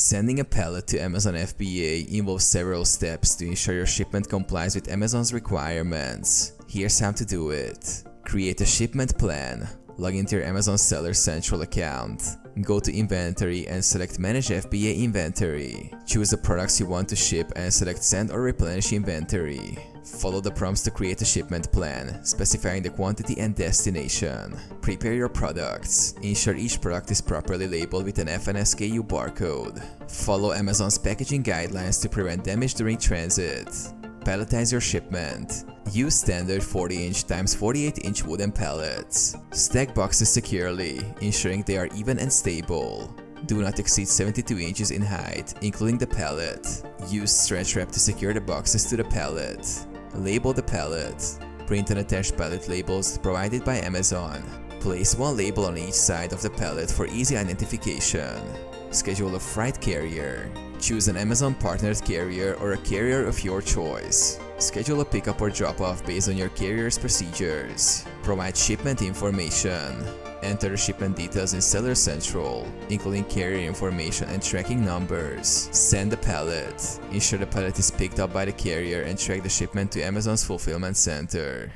Sending a pallet to Amazon FBA involves several steps to ensure your shipment complies with Amazon's requirements. Here's how to do it. Create a shipment plan. Log into your Amazon Seller Central account. Go to Inventory and select Manage FBA Inventory. Choose the products you want to ship and select Send or Replenish Inventory. Follow the prompts to create a shipment plan, specifying the quantity and destination. Prepare your products. Ensure each product is properly labeled with an FNSKU barcode. Follow Amazon's packaging guidelines to prevent damage during transit. Palletize your shipment. Use standard 40-inch x 48-inch wooden pallets. Stack boxes securely, ensuring they are even and stable. Do not exceed 72 inches in height, including the pallet. Use stretch wrap to secure the boxes to the pallet. Label the pallet. Print and attach pallet labels provided by Amazon. Place one label on each side of the pallet for easy identification. Schedule a freight carrier. Choose an Amazon partnered carrier or a carrier of your choice. Schedule a pickup or drop-off based on your carrier's procedures. Provide shipment information. Enter the shipment details in Seller Central, including carrier information and tracking numbers. Send the pallet. Ensure the pallet is picked up by the carrier and track the shipment to Amazon's fulfillment center.